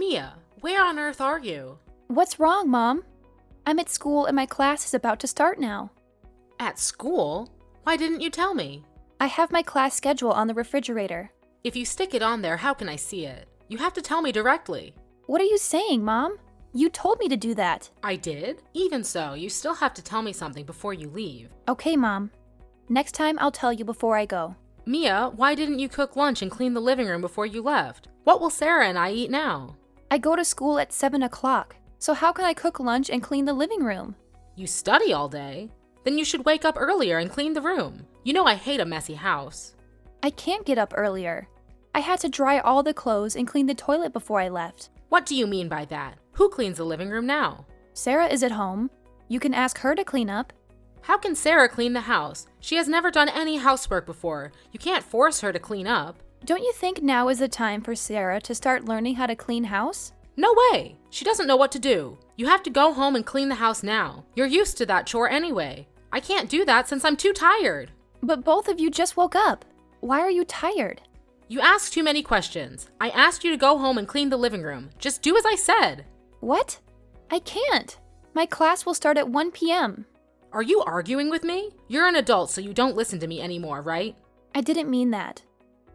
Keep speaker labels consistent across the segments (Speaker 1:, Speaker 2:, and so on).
Speaker 1: Mia, where on earth are you?
Speaker 2: What's wrong, Mom? I'm at school and my class is about to start now.
Speaker 1: At school? Why didn't you tell me?
Speaker 2: I have my class schedule on the refrigerator.
Speaker 1: If you stick it on there, how can I see it? You have to tell me directly.
Speaker 2: What are you saying, Mom? You told me to do that.
Speaker 1: I did? Even so, you still have to tell me something before you leave.
Speaker 2: Okay, Mom. Next time I'll tell you before I go.
Speaker 1: Mia, why didn't you cook lunch and clean the living room before you left? What will Sarah and I eat now?
Speaker 2: I go to school at 7 o'clock, so how can I cook lunch and clean the living room?
Speaker 1: You study all day? Then you should wake up earlier and clean the room. You know I hate a messy house.
Speaker 2: I can't get up earlier. I had to dry all the clothes and clean the toilet before I left.
Speaker 1: What do you mean by that? Who cleans the living room now?
Speaker 2: Sarah is at home. You can ask her to clean up.
Speaker 1: How can Sarah clean the house? She has never done any housework before. You can't force her to clean up.
Speaker 2: Don't you think now is the time for Sarah to start learning how to clean house?
Speaker 1: No way! She doesn't know what to do. You have to go home and clean the house now. You're used to that chore anyway. I can't do that since I'm too tired.
Speaker 2: But both of you just woke up. Why are you tired?
Speaker 1: You asked too many questions. I asked you to go home and clean the living room. Just do as I said.
Speaker 2: What? I can't. My class will start at 1 p.m.
Speaker 1: Are you arguing with me? You're an adult, so you don't listen to me anymore, right?
Speaker 2: I didn't mean that.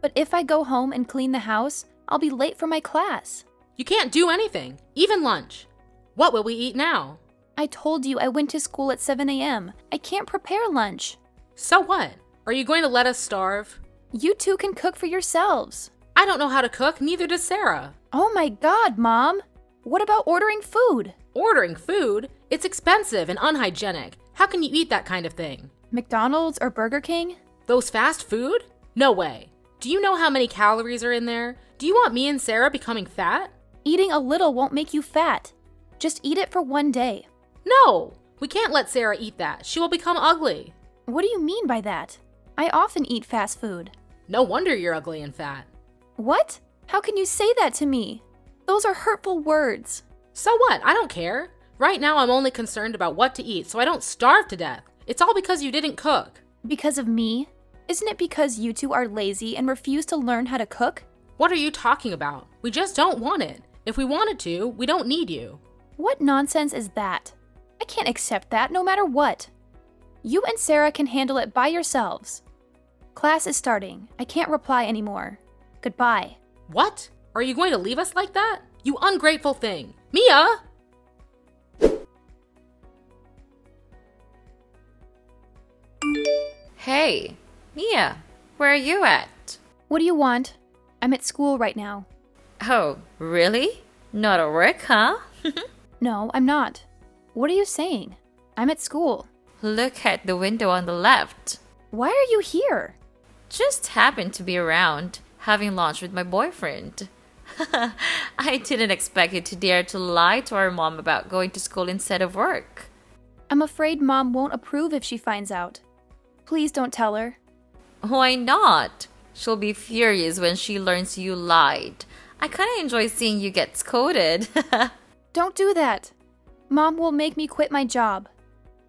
Speaker 2: But if I go home and clean the house, I'll be late for my class.
Speaker 1: You can't do anything, even lunch. What will we eat now?
Speaker 2: I told you I went to school at 7 a.m. I can't prepare lunch.
Speaker 1: So what? Are you going to let us starve?
Speaker 2: You two can cook for yourselves.
Speaker 1: I don't know how to cook, neither does Sarah.
Speaker 2: Oh my God, Mom! What about ordering food?
Speaker 1: Ordering food? It's expensive and unhygienic. How can you eat that kind of thing?
Speaker 2: McDonald's or Burger King?
Speaker 1: Those fast food? No way. Do you know how many calories are in there? Do you want me and Sarah becoming fat?
Speaker 2: Eating a little won't make you fat. Just eat it for one day.
Speaker 1: No! We can't let Sarah eat that. She will become ugly.
Speaker 2: What do you mean by that? I often eat fast food.
Speaker 1: No wonder you're ugly and fat.
Speaker 2: What? How can you say that to me? Those are hurtful words.
Speaker 1: So what? I don't care. Right now I'm only concerned about what to eat so I don't starve to death. It's all because you didn't cook.
Speaker 2: Because of me? Isn't it because you two are lazy and refuse to learn how to cook?
Speaker 1: What are you talking about? We just don't want it. If we wanted to, we don't need you.
Speaker 2: What nonsense is that? I can't accept that no matter what. You and Sarah can handle it by yourselves. Class is starting. I can't reply anymore. Goodbye.
Speaker 1: What? Are you going to leave us like that? You ungrateful thing. Mia!
Speaker 3: Hey, Mia, where are you at?
Speaker 2: What do you want? I'm at school right now.
Speaker 3: Oh, really? Not at work, huh?
Speaker 2: No, I'm not. What are you saying? I'm at school.
Speaker 3: Look at the window on the left.
Speaker 2: Why are you here?
Speaker 3: Just happened to be around, having lunch with my boyfriend. I didn't expect you to dare to lie to our mom about going to school instead of work.
Speaker 2: I'm afraid Mom won't approve if she finds out. Please don't tell her.
Speaker 3: Why not? She'll be furious when she learns you lied. I kinda enjoy seeing you get scolded.
Speaker 2: Don't do that. Mom will make me quit my job.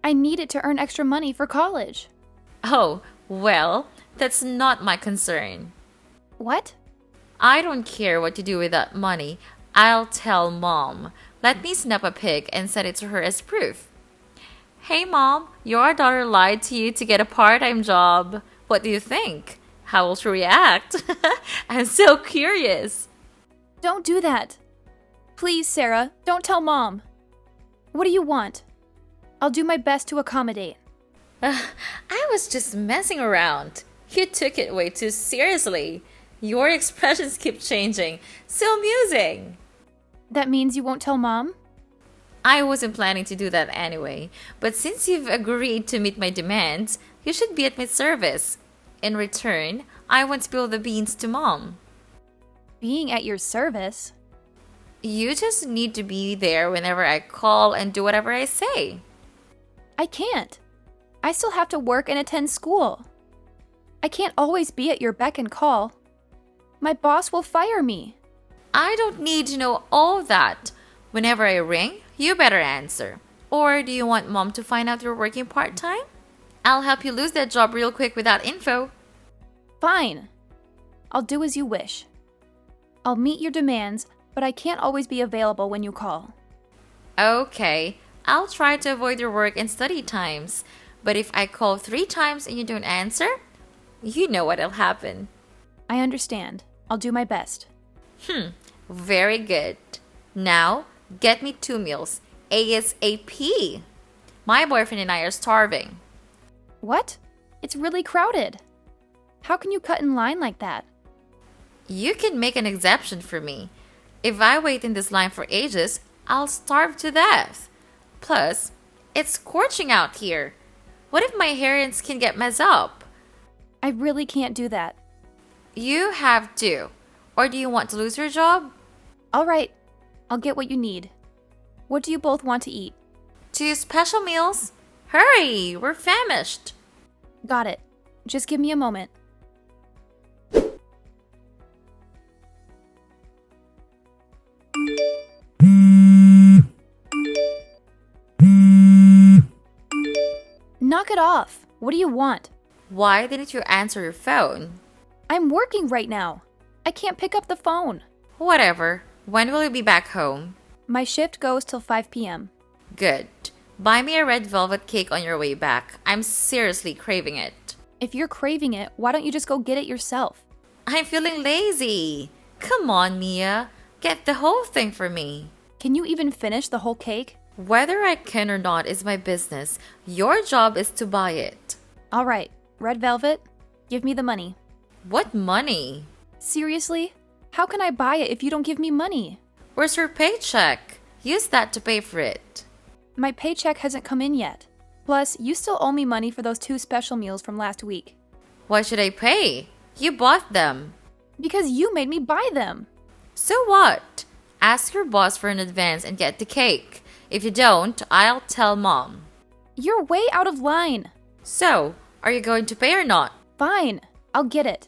Speaker 2: I need it to earn extra money for college.
Speaker 3: Oh, well, that's not my concern.
Speaker 2: What?
Speaker 3: I don't care what you do with that money. I'll tell Mom. Let me snap a pic and send it to her as proof. Hey Mom, your daughter lied to you to get a part-time job. What do you think? How will she react? I'm so curious.
Speaker 2: Don't do that. Please, Sarah, don't tell Mom. What do you want? I'll do my best to accommodate.
Speaker 3: I was just messing around. You took it way too seriously. Your expressions keep changing. So amusing.
Speaker 2: That means you won't tell Mom?
Speaker 3: I wasn't planning to do that anyway, but since you've agreed to meet my demands, you should be at my service. In return, I won't spill the beans to Mom.
Speaker 2: Being at your service?
Speaker 3: You just need to be there whenever I call and do whatever I say.
Speaker 2: I can't. I still have to work and attend school. I can't always be at your beck and call. My boss will fire me.
Speaker 3: I don't need to know all that. Whenever I ring, you better answer. Or do you want Mom to find out you're working part-time? I'll help you lose that job real quick without info.
Speaker 2: Fine. I'll do as you wish. I'll meet your demands, but I can't always be available when you call.
Speaker 3: Okay, I'll try to avoid your work and study times. But if I call 3 times and you don't answer, you know what'll happen.
Speaker 2: I understand. I'll do my best.
Speaker 3: Very good. Now, get me 2 meals, ASAP. My boyfriend and I are starving.
Speaker 2: What? It's really crowded. How can you cut in line like that?
Speaker 3: You can make an exception for me. If I wait in this line for ages, I'll starve to death. Plus, it's scorching out here. What if my hair and skin get messed up?
Speaker 2: I really can't do that.
Speaker 3: You have to. Or do you want to lose your job?
Speaker 2: All right, I'll get what you need. What do you both want to eat?
Speaker 3: 2 special meals? Hurry, we're famished.
Speaker 2: Got it. Just give me a moment. Knock it off. What do you want?
Speaker 3: Why didn't you answer your phone?
Speaker 2: I'm working right now. I can't pick up the phone.
Speaker 3: Whatever. When will you be back home?
Speaker 2: My shift goes till 5 p.m.
Speaker 3: Good. Buy me a red velvet cake on your way back. I'm seriously craving it.
Speaker 2: If you're craving it, why don't you just go get it yourself?
Speaker 3: I'm feeling lazy. Come on, Mia. Get the whole thing for me.
Speaker 2: Can you even finish the whole cake?
Speaker 3: Whether I can or not is my business. Your job is to buy it.
Speaker 2: All right, red velvet, give me the money.
Speaker 3: What money?
Speaker 2: Seriously? How can I buy it if you don't give me money?
Speaker 3: Where's your paycheck? Use that to pay for it.
Speaker 2: My paycheck hasn't come in yet. Plus, you still owe me money for those 2 special meals from last week.
Speaker 3: Why should I pay? You bought them.
Speaker 2: Because you made me buy them.
Speaker 3: So what? Ask your boss for an advance and get the cake. If you don't, I'll tell Mom.
Speaker 2: You're way out of line.
Speaker 3: So, are you going to pay or not?
Speaker 2: Fine, I'll get it.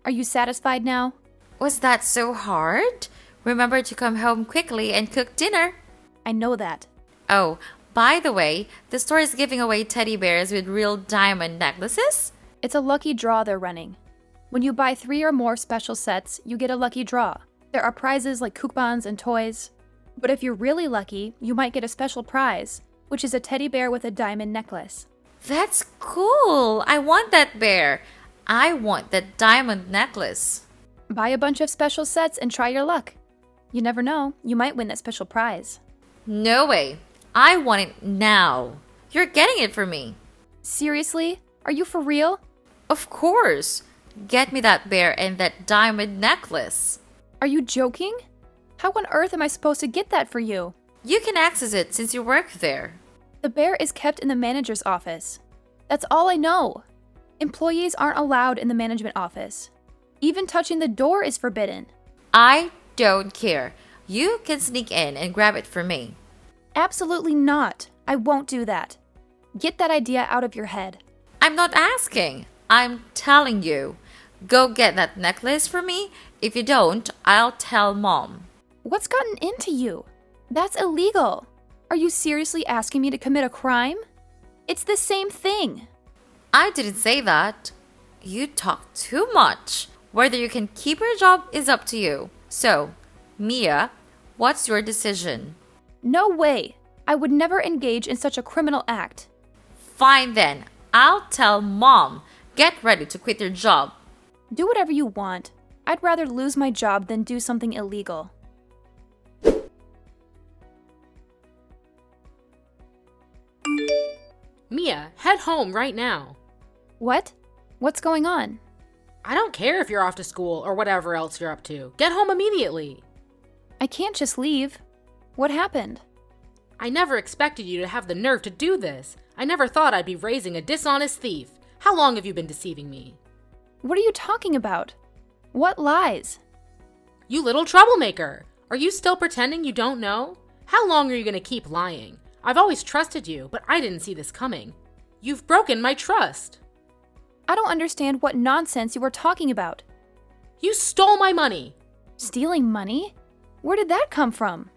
Speaker 2: Are you satisfied now?
Speaker 3: Was that so hard? Remember to come home quickly and cook dinner.
Speaker 2: I know that.
Speaker 3: Oh, by the way, the store is giving away teddy bears with real diamond necklaces.
Speaker 2: It's a lucky draw they're running. When you buy 3 or more special sets, you get a lucky draw. There are prizes like coupons and toys. But if you're really lucky, you might get a special prize, which is a teddy bear with a diamond necklace.
Speaker 3: That's cool. I want that bear. I want that diamond necklace.
Speaker 2: Buy a bunch of special sets and try your luck. You never know, you might win that special prize.
Speaker 3: No way. I want it now. You're getting it for me.
Speaker 2: Seriously? Are you for real?
Speaker 3: Of course. Get me that bear and that diamond necklace.
Speaker 2: Are you joking? How on earth am I supposed to get that for you?
Speaker 3: You can access it since you work there.
Speaker 2: The bear is kept in the manager's office. That's all I know. Employees aren't allowed in the management office. Even touching the door is forbidden.
Speaker 3: I don't care. You can sneak in and grab it for me.
Speaker 2: Absolutely not. I won't do that. Get that idea out of your head.
Speaker 3: I'm not asking. I'm telling you. Go get that necklace for me. If you don't, I'll tell Mom.
Speaker 2: What's gotten into you? That's illegal. Are you seriously asking me to commit a crime? It's the same thing.
Speaker 3: I didn't say that. You talk too much. Whether you can keep your job is up to you. So, Mia, what's your decision?
Speaker 2: No way. I would never engage in such a criminal act.
Speaker 3: Fine then. I'll tell Mom. Get ready to quit your job.
Speaker 2: Do whatever you want. I'd rather lose my job than do something illegal.
Speaker 1: Mia, head home right now.
Speaker 2: What? What's going on?
Speaker 1: I don't care if you're off to school or whatever else you're up to. Get home immediately.
Speaker 2: I can't just leave. What happened?
Speaker 1: I never expected you to have the nerve to do this. I never thought I'd be raising a dishonest thief. How long have you been deceiving me?
Speaker 2: What are you talking about? What lies?
Speaker 1: You little troublemaker! Are you still pretending you don't know? How long are you going to keep lying? I've always trusted you, but I didn't see this coming. You've broken my trust.
Speaker 2: I don't understand what nonsense you were talking about.
Speaker 1: You stole my money.
Speaker 2: Stealing money? Where did that come from?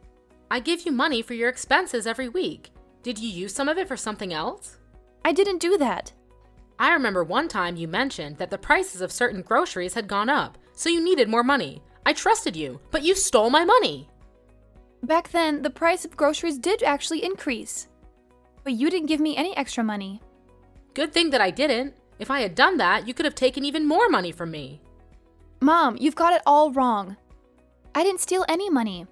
Speaker 1: I give you money for your expenses every week. Did you use some of it for something else?
Speaker 2: I didn't do that.
Speaker 1: I remember one time you mentioned that the prices of certain groceries had gone up, so you needed more money. I trusted you, but you stole my money.
Speaker 2: Back then, the price of groceries did actually increase. But you didn't give me any extra money.
Speaker 1: Good thing that I didn't. If I had done that, you could have taken even more money from me.
Speaker 2: Mom, you've got it all wrong. I didn't steal any money.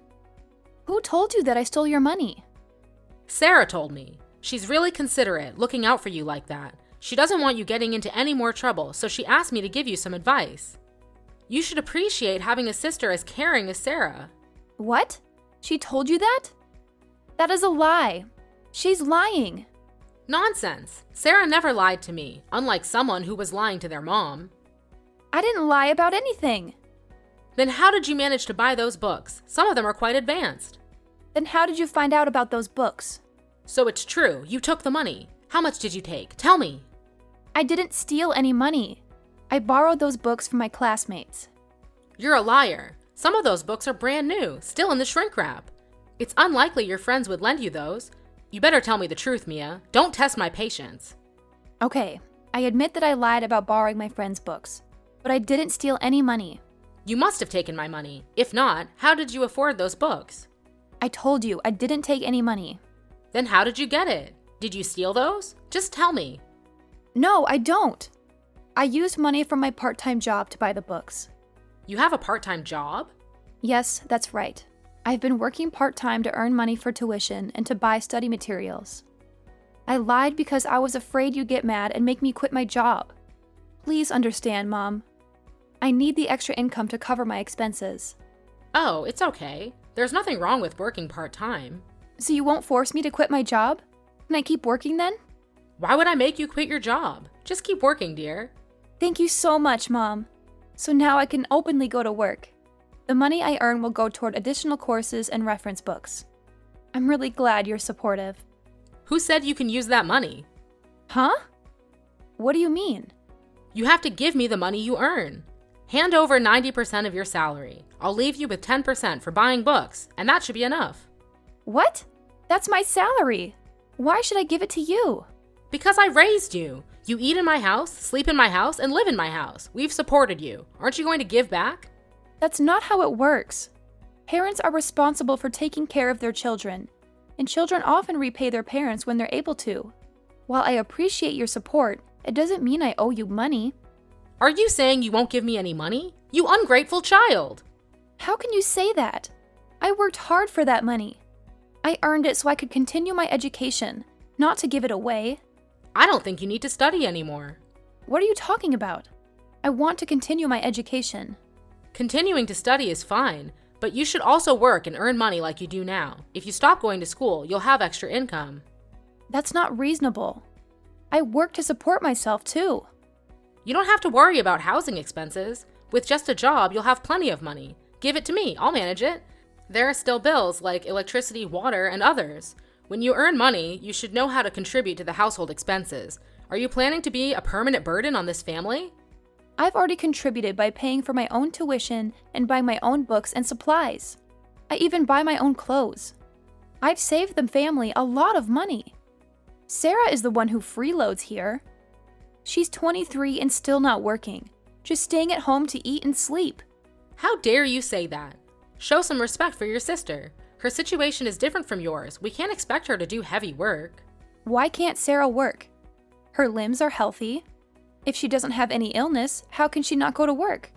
Speaker 2: Who told you that I stole your money?
Speaker 1: Sarah told me. She's really considerate, looking out for you like that. She doesn't want you getting into any more trouble, so she asked me to give you some advice. You should appreciate having a sister as caring as Sarah.
Speaker 2: What? She told you that? That is a lie. She's lying.
Speaker 1: Nonsense. Sarah never lied to me, unlike someone who was lying to their mom.
Speaker 2: I didn't lie about anything.
Speaker 1: Then how did you manage to buy those books? Some of them are quite advanced.
Speaker 2: Then how did you find out about those books?
Speaker 1: So it's true, you took the money. How much did you take? Tell me.
Speaker 2: I didn't steal any money. I borrowed those books from my classmates.
Speaker 1: You're a liar. Some of those books are brand new, still in the shrink wrap. It's unlikely your friends would lend you those. You better tell me the truth, Mia. Don't test my patience.
Speaker 2: Okay, I admit that I lied about borrowing my friends' books, but I didn't steal any money.
Speaker 1: You must have taken my money. If not, how did you afford those books?
Speaker 2: I told you I didn't take any money.
Speaker 1: Then how did you get it? Did you steal those? Just tell me.
Speaker 2: No, I don't. I used money from my part-time job to buy the books.
Speaker 1: You have a part-time job?
Speaker 2: Yes, that's right. I've been working part-time to earn money for tuition and to buy study materials. I lied because I was afraid you'd get mad and make me quit my job. Please understand, Mom. I need the extra income to cover my expenses.
Speaker 1: Oh, it's okay. There's nothing wrong with working part-time.
Speaker 2: So you won't force me to quit my job? Can I keep working then?
Speaker 1: Why would I make you quit your job? Just keep working, dear.
Speaker 2: Thank you so much, Mom. So now I can openly go to work. The money I earn will go toward additional courses and reference books. I'm really glad you're supportive.
Speaker 1: Who said you can use that money?
Speaker 2: Huh? What do you mean?
Speaker 1: You have to give me the money you earn. Hand over 90% of your salary. I'll leave you with 10% for buying books, and that should be enough.
Speaker 2: What? That's my salary. Why should I give it to you?
Speaker 1: Because I raised you. You eat in my house, sleep in my house, and live in my house. We've supported you. Aren't you going to give back?
Speaker 2: That's not how it works. Parents are responsible for taking care of their children, and children often repay their parents when they're able to. While I appreciate your support, it doesn't mean I owe you money.
Speaker 1: Are you saying you won't give me any money? You ungrateful child!
Speaker 2: How can you say that? I worked hard for that money. I earned it so I could continue my education, not to give it away.
Speaker 1: I don't think you need to study anymore.
Speaker 2: What are you talking about? I want to continue my education.
Speaker 1: Continuing to study is fine, but you should also work and earn money like you do now. If you stop going to school, you'll have extra income.
Speaker 2: That's not reasonable. I work to support myself too.
Speaker 1: You don't have to worry about housing expenses. With just a job, you'll have plenty of money. Give it to me, I'll manage it. There are still bills like electricity, water, and others. When you earn money, you should know how to contribute to the household expenses. Are you planning to be a permanent burden on this family?
Speaker 2: I've already contributed by paying for my own tuition and buying my own books and supplies. I even buy my own clothes. I've saved the family a lot of money. Sarah is the one who freeloads here. She's 23 and still not working, just staying at home to eat and sleep.
Speaker 1: How dare you say that? Show some respect for your sister. Her situation is different from yours. We can't expect her to do heavy work.
Speaker 2: Why can't Sarah work? Her limbs are healthy. If she doesn't have any illness, how can she not go to work?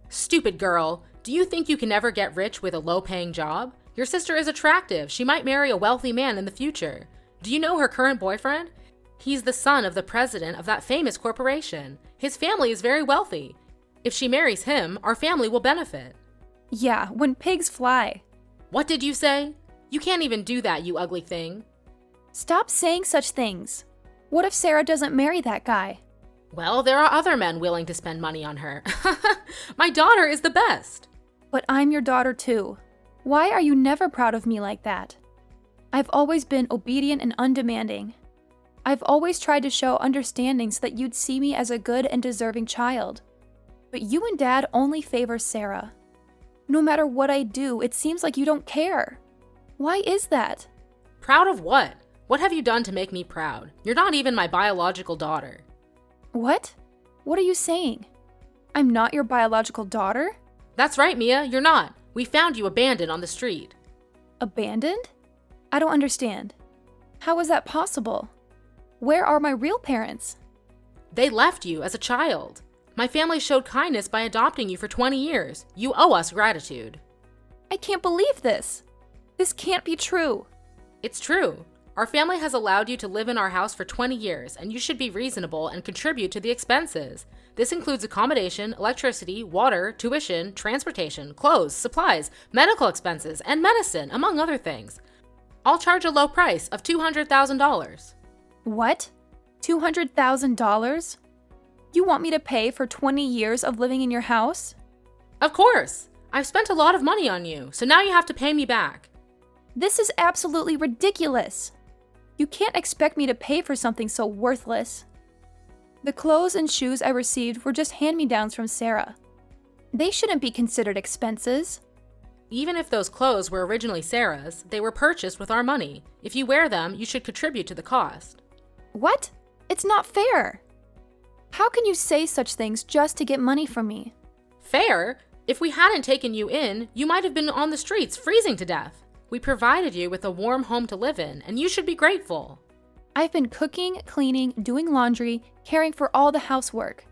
Speaker 1: Stupid girl. Do you think you can ever get rich with a low-paying job? Your sister is attractive. She might marry a wealthy man in the future. Do you know her current boyfriend? He's the son of the president of that famous corporation. His family is very wealthy. If she marries him, our family will benefit.
Speaker 2: Yeah, when pigs fly.
Speaker 1: What did you say? You can't even do that, you ugly thing.
Speaker 2: Stop saying such things. What if Sarah doesn't marry that guy?
Speaker 1: Well, there are other men willing to spend money on her. My daughter is the best.
Speaker 2: But I'm your daughter too. Why are you never proud of me like that? I've always been obedient and undemanding. I've always tried to show understanding so that you'd see me as a good and deserving child. But you and Dad only favor Sarah. No matter what I do, it seems like you don't care. Why is that?
Speaker 1: Proud of what? What have you done to make me proud? You're not even my biological daughter.
Speaker 2: What? What are you saying? I'm not your biological daughter?
Speaker 1: That's right, Mia, you're not. We found you abandoned on the street.
Speaker 2: Abandoned? I don't understand. How is that possible? Where are my real parents?
Speaker 1: They left you as a child. My family showed kindness by adopting you for 20 years. You owe us gratitude.
Speaker 2: I can't believe this. This can't be true.
Speaker 1: It's true. Our family has allowed you to live in our house for 20 years, and you should be reasonable and contribute to the expenses. This includes accommodation, electricity, water, tuition, transportation, clothes, supplies, medical expenses, and medicine, among other things. I'll charge a low price of $200,000.
Speaker 2: What? $200,000? You want me to pay for 20 years of living in your house?
Speaker 1: Of course. I've spent a lot of money on you, so now you have to pay me back.
Speaker 2: This is absolutely ridiculous. You can't expect me to pay for something so worthless. The clothes and shoes I received were just hand-me-downs from Sarah. They shouldn't be considered expenses.
Speaker 1: Even if those clothes were originally Sarah's, they were purchased with our money. If you wear them, you should contribute to the cost.
Speaker 2: What? It's not fair. How can you say such things just to get money from me?
Speaker 1: Fair? If we hadn't taken you in, you might have been on the streets freezing to death. We provided you with a warm home to live in, and you should be grateful.
Speaker 2: I've been cooking, cleaning, doing laundry, caring for all the housework.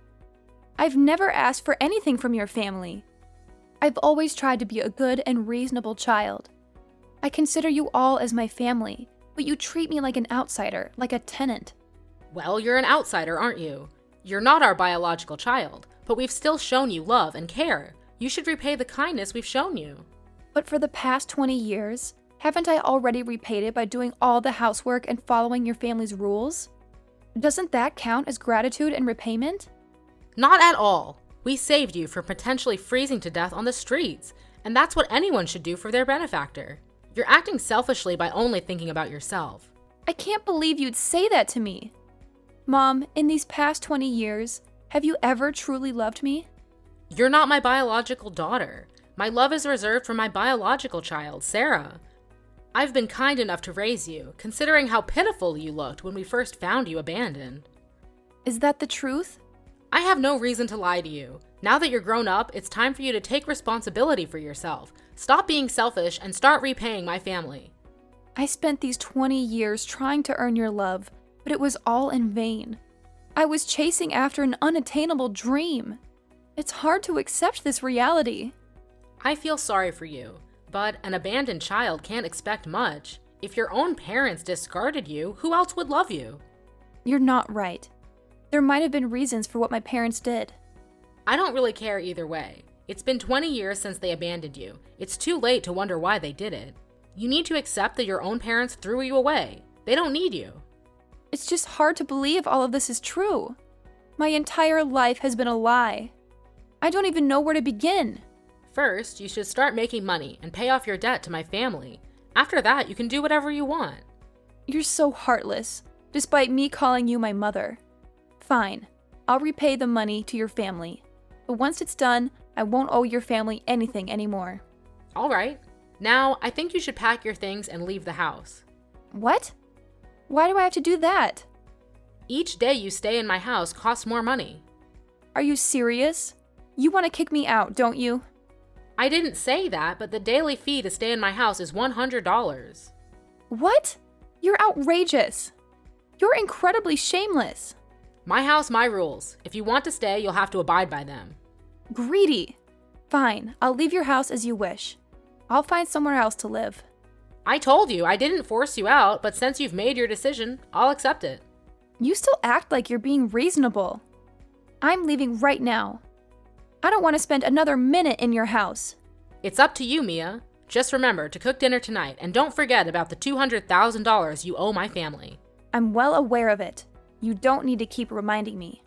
Speaker 2: I've never asked for anything from your family. I've always tried to be a good and reasonable child. I consider you all as my family, but you treat me like an outsider, like a tenant.
Speaker 1: Well, you're an outsider, aren't you? You're not our biological child, but we've still shown you love and care. You should repay the kindness we've shown you.
Speaker 2: But for the past 20 years, haven't I already repaid it by doing all the housework and following your family's rules? Doesn't that count as gratitude and repayment?
Speaker 1: Not at all. We saved you from potentially freezing to death on the streets, and that's what anyone should do for their benefactor. You're acting selfishly by only thinking about yourself.
Speaker 2: I can't believe you'd say that to me. Mom, in these past 20 years, have you ever truly loved me?
Speaker 1: You're not my biological daughter. My love is reserved for my biological child, Sarah. I've been kind enough to raise you, considering how pitiful you looked when we first found you abandoned.
Speaker 2: Is that the truth?
Speaker 1: I have no reason to lie to you. Now that you're grown up, it's time for you to take responsibility for yourself. Stop being selfish and start repaying my family.
Speaker 2: I spent these 20 years trying to earn your love, but it was all in vain. I was chasing after an unattainable dream. It's hard to accept this reality.
Speaker 1: I feel sorry for you, but an abandoned child can't expect much. If your own parents discarded you, who else would love you?
Speaker 2: You're not right. There might have been reasons for what my parents did.
Speaker 1: I don't really care either way. It's been 20 years since they abandoned you. It's too late to wonder why they did it. You need to accept that your own parents threw you away. They don't need you.
Speaker 2: It's just hard to believe all of this is true. My entire life has been a lie. I don't even know where to begin.
Speaker 1: First, you should start making money and pay off your debt to my family. After that, you can do whatever you want.
Speaker 2: You're so heartless, despite me calling you my mother. Fine, I'll repay the money to your family. But once it's done, I won't owe your family anything anymore.
Speaker 1: All right. Now, I think you should pack your things and leave the house.
Speaker 2: What? Why do I have to do that?
Speaker 1: Each day you stay in my house costs more money.
Speaker 2: Are you serious? You want to kick me out, don't you?
Speaker 1: I didn't say that, but the daily fee to stay in my house is $100.
Speaker 2: What? You're outrageous. You're incredibly shameless.
Speaker 1: My house, my rules. If you want to stay, you'll have to abide by them.
Speaker 2: Greedy. Fine, I'll leave your house as you wish. I'll find somewhere else to live.
Speaker 1: I told you, I didn't force you out, but since you've made your decision, I'll accept it.
Speaker 2: You still act like you're being reasonable. I'm leaving right now. I don't want to spend another minute in your house.
Speaker 1: It's up to you, Mia. Just remember to cook dinner tonight, and don't forget about the $200,000 you owe my family.
Speaker 2: I'm well aware of it. You don't need to keep reminding me.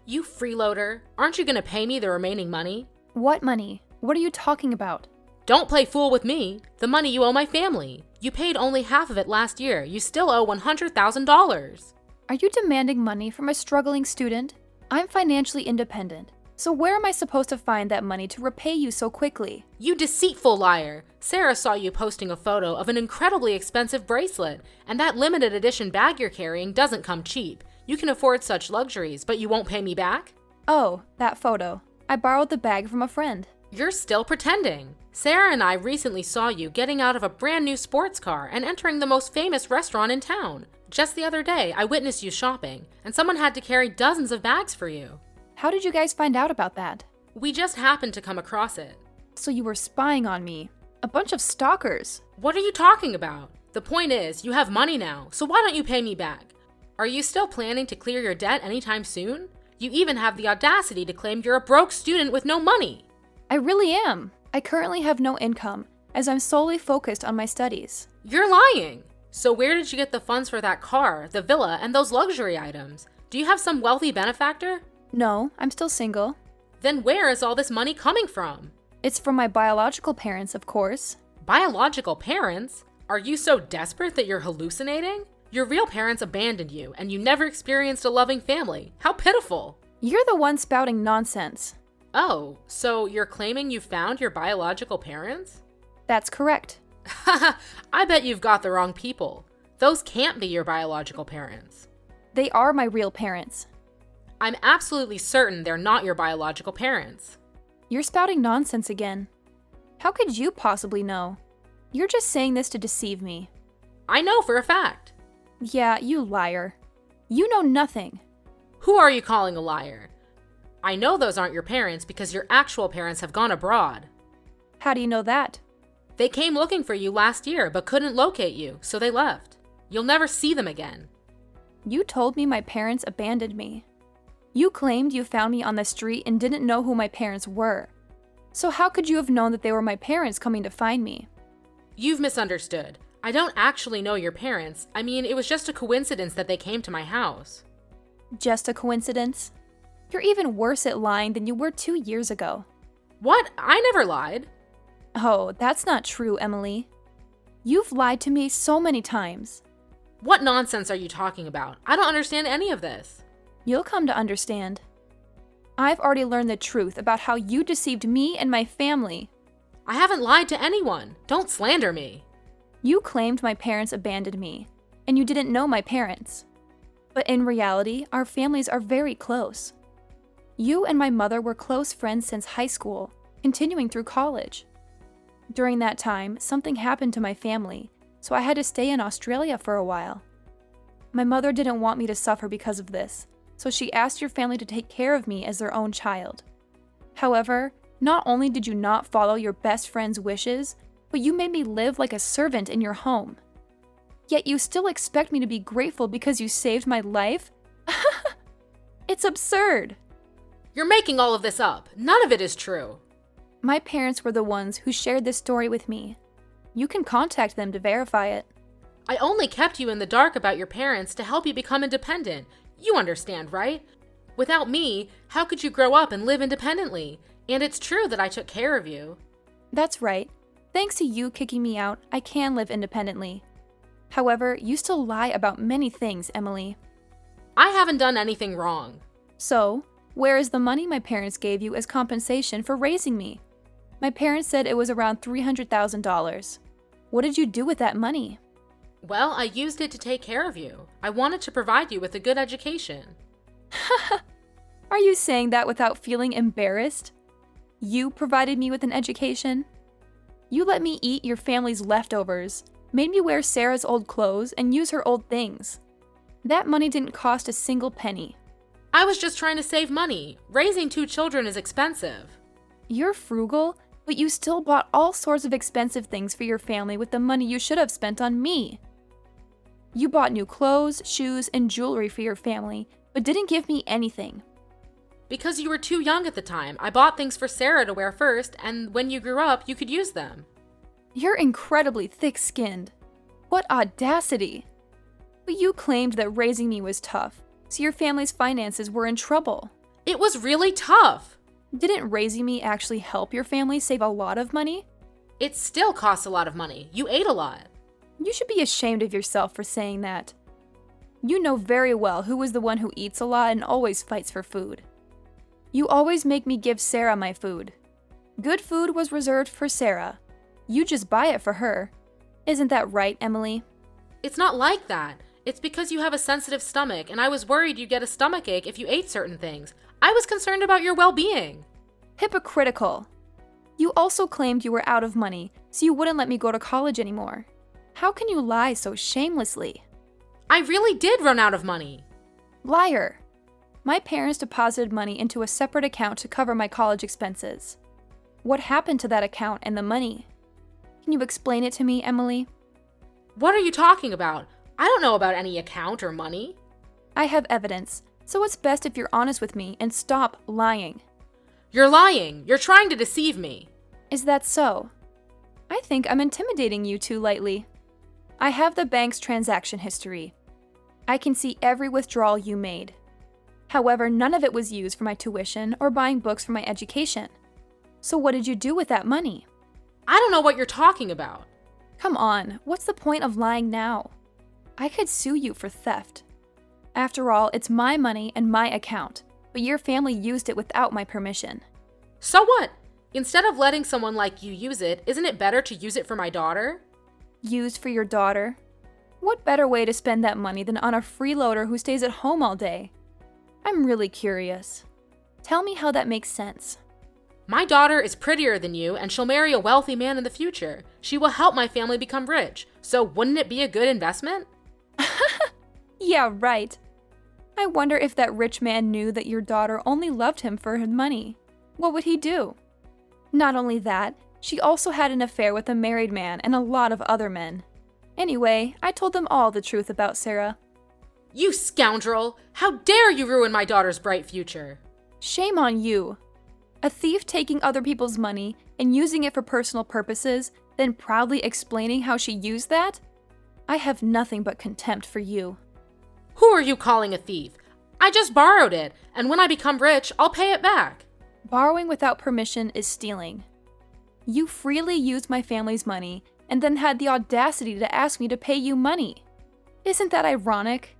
Speaker 1: You freeloader. Aren't you going to pay me the remaining money?
Speaker 2: What money? What are you talking about?
Speaker 1: Don't play fool with me. The money you owe my family. You paid only half of it last year. You still owe $100,000.
Speaker 2: Are you demanding money from a struggling student? I'm financially independent. So where am I supposed to find that money to repay you so quickly?
Speaker 1: You deceitful liar. Sarah saw you posting a photo of an incredibly expensive bracelet, and that limited edition bag you're carrying doesn't come cheap. You can afford such luxuries, but you won't pay me back?
Speaker 2: Oh, that photo. I borrowed the bag from a friend.
Speaker 1: You're still pretending. Sarah and I recently saw you getting out of a brand new sports car and entering the most famous restaurant in town. Just the other day, I witnessed you shopping, and someone had to carry dozens of bags for you.
Speaker 2: How did you guys find out about that?
Speaker 1: We just happened to come across it.
Speaker 2: So you were spying on me. A bunch of stalkers.
Speaker 1: What are you talking about? The point is, you have money now, so why don't you pay me back? Are you still planning to clear your debt anytime soon? You even have the audacity to claim you're a broke student with no money.
Speaker 2: I really am. I currently have no income, as I'm solely focused on my studies.
Speaker 1: You're lying. So where did you get the funds for that car, the villa, and those luxury items? Do you have some wealthy benefactor?
Speaker 2: No, I'm still single.
Speaker 1: Then where is all this money coming from?
Speaker 2: It's from my biological parents, of course.
Speaker 1: Biological parents? Are you so desperate that you're hallucinating? Your real parents abandoned you, and you never experienced a loving family. How pitiful.
Speaker 2: You're the one spouting nonsense.
Speaker 1: Oh, so you're claiming you found your biological parents?
Speaker 2: That's correct.
Speaker 1: I bet you've got the wrong people. Those can't be your biological parents.
Speaker 2: They are my real parents.
Speaker 1: I'm absolutely certain they're not your biological parents.
Speaker 2: You're spouting nonsense again. How could you possibly know? You're just saying this to deceive me.
Speaker 1: I know for a fact.
Speaker 2: Yeah, you liar. You know nothing.
Speaker 1: Who are you calling a liar? I know those aren't your parents because your actual parents have gone abroad.
Speaker 2: How do you know that?
Speaker 1: They came looking for you last year but couldn't locate you, so they left. You'll never see them again.
Speaker 2: You told me my parents abandoned me. You claimed you found me on the street and didn't know who my parents were. So how could you have known that they were my parents coming to find me?
Speaker 1: You've misunderstood. I don't actually know your parents. I mean, it was just a coincidence that they came to my house.
Speaker 2: Just a coincidence? You're even worse at lying than you were 2 years ago.
Speaker 1: What? I never lied.
Speaker 2: Oh, that's not true, Emily. You've lied to me so many times.
Speaker 1: What nonsense are you talking about? I don't understand any of this.
Speaker 2: You'll come to understand. I've already learned the truth about how you deceived me and my family.
Speaker 1: I haven't lied to anyone. Don't slander me.
Speaker 2: You claimed my parents abandoned me, and you didn't know my parents. But in reality, our families are very close. You and my mother were close friends since high school, continuing through college. During that time, something happened to my family, so I had to stay in Australia for a while. My mother didn't want me to suffer because of this, so she asked your family to take care of me as their own child. However, not only did you not follow your best friend's wishes, but you made me live like a servant in your home. Yet you still expect me to be grateful because you saved my life? It's absurd.
Speaker 1: You're making all of this up. None of it is true.
Speaker 2: My parents were the ones who shared this story with me. You can contact them to verify it.
Speaker 1: I only kept you in the dark about your parents to help you become independent. You understand, right? Without me, how could you grow up and live independently? And it's true that I took care of you.
Speaker 2: That's right. Thanks to you kicking me out, I can live independently. However, you still lie about many things, Emily.
Speaker 1: I haven't done anything wrong.
Speaker 2: So, where is the money my parents gave you as compensation for raising me? My parents said it was around $300,000. What did you do with that money?
Speaker 1: Well, I used it to take care of you. I wanted to provide you with a good education.
Speaker 2: Are you saying that without feeling embarrassed? You provided me with an education? You let me eat your family's leftovers, made me wear Sarah's old clothes, and use her old things. That money didn't cost a single penny.
Speaker 1: I was just trying to save money. Raising 2 children is expensive.
Speaker 2: You're frugal, but you still bought all sorts of expensive things for your family with the money you should have spent on me. You bought new clothes, shoes, and jewelry for your family, but didn't give me anything.
Speaker 1: Because you were too young at the time, I bought things for Sarah to wear first, and when you grew up, you could use them.
Speaker 2: You're incredibly thick-skinned. What audacity! But you claimed that raising me was tough, so your family's finances were in trouble.
Speaker 1: It was really tough.
Speaker 2: Didn't raising me actually help your family save a lot of money?
Speaker 1: It still costs a lot of money. You ate a lot.
Speaker 2: You should be ashamed of yourself for saying that. You know very well who is the one who eats a lot and always fights for food. You always make me give Sarah my food. Good food was reserved for Sarah. You just buy it for her. Isn't that right, Emily?
Speaker 1: It's not like that. It's because you have a sensitive stomach, and I was worried you'd get a stomachache if you ate certain things. I was concerned about your well-being.
Speaker 2: Hypocritical. You also claimed you were out of money, so you wouldn't let me go to college anymore. How can you lie so shamelessly?
Speaker 1: I really did run out of money.
Speaker 2: Liar. My parents deposited money into a separate account to cover my college expenses. What happened to that account and the money? Can you explain it to me, Emily?
Speaker 1: What are you talking about? I don't know about any account or money.
Speaker 2: I have evidence, so it's best if you're honest with me and stop lying.
Speaker 1: You're lying. You're trying to deceive me.
Speaker 2: Is that so? I think I'm intimidating you too lightly. I have the bank's transaction history. I can see every withdrawal you made. However, none of it was used for my tuition or buying books for my education. So what did you do with that money?
Speaker 1: I don't know what you're talking about.
Speaker 2: Come on, what's the point of lying now? I could sue you for theft. After all, it's my money and my account, but your family used it without my permission.
Speaker 1: So what? Instead of letting someone like you use it, isn't it better to use it for my daughter?
Speaker 2: Used for your daughter? What better way to spend that money than on a freeloader who stays at home all day? I'm really curious. Tell me how that makes sense.
Speaker 1: My daughter is prettier than you, and she'll marry a wealthy man in the future. She will help my family become rich. So wouldn't it be a good investment?
Speaker 2: Yeah, right. I wonder if that rich man knew that your daughter only loved him for his money. What would he do? Not only that, she also had an affair with a married man and a lot of other men. Anyway, I told them all the truth about Sarah.
Speaker 1: You scoundrel! How dare you ruin my daughter's bright future?
Speaker 2: Shame on you. A thief taking other people's money and using it for personal purposes, then proudly explaining how she used that? I have nothing but contempt for you.
Speaker 1: Who are you calling a thief? I just borrowed it, and when I become rich, I'll pay it back.
Speaker 2: Borrowing without permission is stealing. You freely used my family's money and then had the audacity to ask me to pay you money. Isn't that ironic?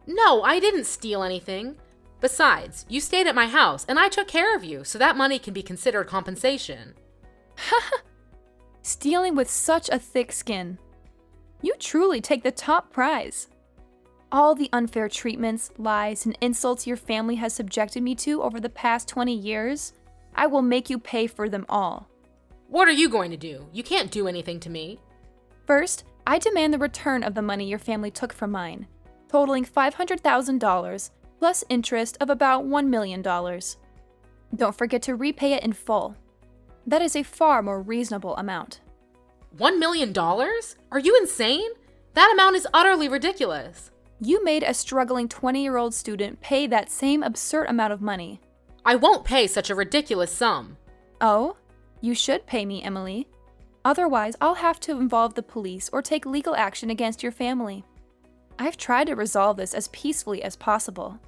Speaker 1: No, I didn't steal anything. Besides, you stayed at my house, and I took care of you, so that money can be considered compensation.
Speaker 2: Stealing with such a thick skin. You truly take the top prize. All the unfair treatments, lies, and insults your family has subjected me to over the past 20 years, I will make you pay for them all.
Speaker 1: What are you going to do? You can't do anything to me.
Speaker 2: First, I demand the return of the money your family took from mine, totaling $500,000 plus interest of about $1 million. Don't forget to repay it in full. That is a far more reasonable amount.
Speaker 1: $1 million? Are you insane? That amount is utterly ridiculous.
Speaker 2: You made a struggling 20-year-old student pay that same absurd amount of money.
Speaker 1: I won't pay such a ridiculous sum.
Speaker 2: Oh? You should pay me, Emily. Otherwise, I'll have to involve the police or take legal action against your family. I've tried to resolve this as peacefully as possible.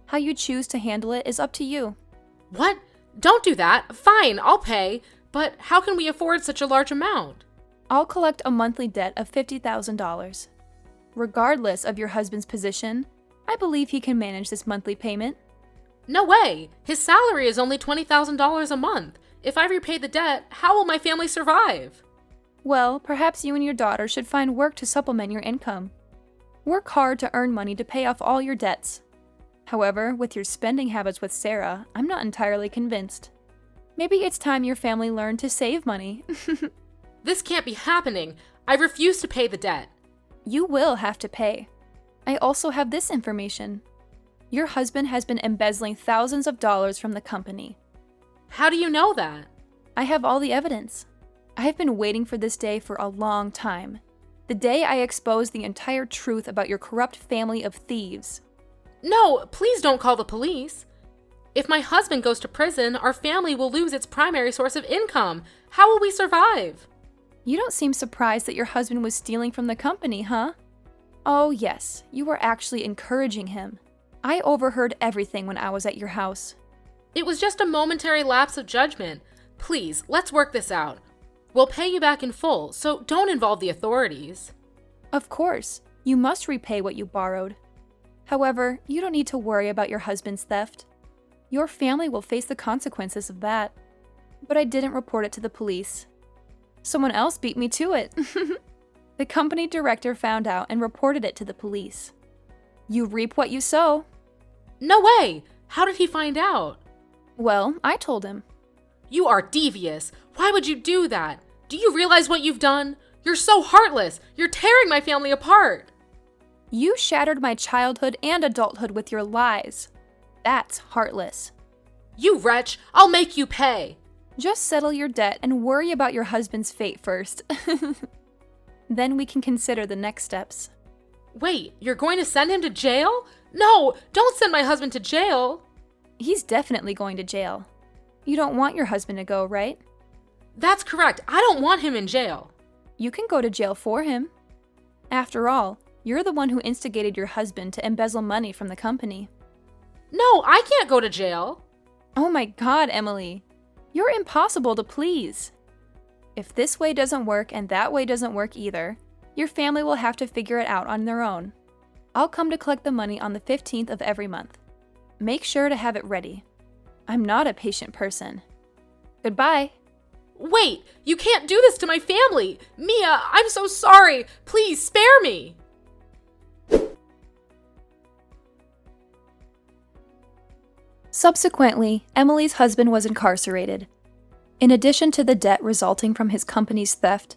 Speaker 2: How you choose to handle it is up to you.
Speaker 1: What? Don't do that. Fine, I'll pay. But how can we afford such a large amount?
Speaker 2: I'll collect a monthly debt of $50,000. Regardless of your husband's position, I believe he can manage this monthly payment.
Speaker 1: No way. His salary is only $20,000 a month. If I repay the debt, how will my family survive?
Speaker 2: Well, perhaps you and your daughter should find work to supplement your income. Work hard to earn money to pay off all your debts. However, with your spending habits with Sarah, I'm not entirely convinced. Maybe it's time your family learned to save money.
Speaker 1: This can't be happening. I refuse to pay the debt.
Speaker 2: You will have to pay. I also have this information. Your husband has been embezzling thousands of dollars from the company.
Speaker 1: How do you know that?
Speaker 2: I have all the evidence. I have been waiting for this day for a long time. The day I expose the entire truth about your corrupt family of thieves.
Speaker 1: No, please don't call the police. If my husband goes to prison, our family will lose its primary source of income. How will we survive?
Speaker 2: You don't seem surprised that your husband was stealing from the company, huh? Oh yes, you were actually encouraging him. I overheard everything when I was at your house.
Speaker 1: It was just a momentary lapse of judgment. Please, let's work this out. We'll pay you back in full, so don't involve the authorities.
Speaker 2: Of course, you must repay what you borrowed. However, you don't need to worry about your husband's theft. Your family will face the consequences of that. But I didn't report it to the police. Someone else beat me to it. The company director found out and reported it to the police. You reap what you sow.
Speaker 1: No way! How did he find out?
Speaker 2: Well, I told him.
Speaker 1: You are devious. Why would you do that? Do you realize what you've done? You're so heartless. You're tearing my family apart.
Speaker 2: You shattered my childhood and adulthood with your lies. That's heartless.
Speaker 1: You wretch, I'll make you pay.
Speaker 2: Just settle your debt and worry about your husband's fate first. Then we can consider the next steps.
Speaker 1: Wait, you're going to send him to jail? No, don't send my husband to jail.
Speaker 2: He's definitely going to jail. You don't want your husband to go, right?
Speaker 1: That's correct. I don't want him in jail.
Speaker 2: You can go to jail for him. After all, you're the one who instigated your husband to embezzle money from the company.
Speaker 1: No, I can't go to jail.
Speaker 2: Oh my God, Emily. You're impossible to please. If this way doesn't work and that way doesn't work either, your family will have to figure it out on their own. I'll come to collect the money on the 15th of every month. Make sure to have it ready. I'm not a patient person. Goodbye.
Speaker 1: Wait, you can't do this to my family. Mia, I'm so sorry. Please spare me.
Speaker 2: Subsequently, Emily's husband was incarcerated. In addition to the debt resulting from his company's theft,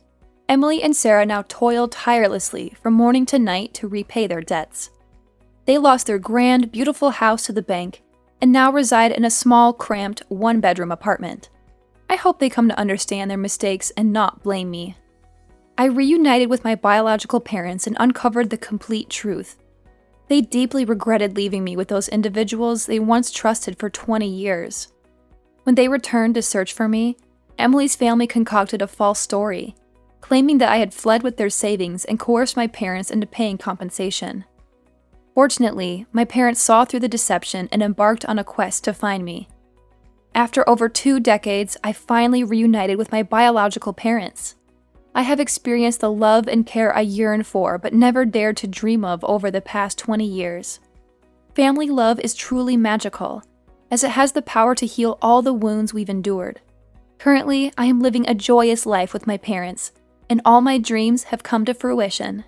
Speaker 2: Emily and Sarah now toiled tirelessly from morning to night to repay their debts. They lost their grand, beautiful house to the bank and now reside in a small, cramped, one-bedroom apartment. I hope they come to understand their mistakes and not blame me. I reunited with my biological parents and uncovered the complete truth. They deeply regretted leaving me with those individuals they once trusted for 20 years. When they returned to search for me, Emily's family concocted a false story, claiming that I had fled with their savings and coerced my parents into paying compensation. Fortunately, my parents saw through the deception and embarked on a quest to find me. After over 2 decades, I finally reunited with my biological parents. I have experienced the love and care I yearned for but never dared to dream of over the past 20 years. Family love is truly magical, as it has the power to heal all the wounds we've endured. Currently, I am living a joyous life with my parents, and all my dreams have come to fruition.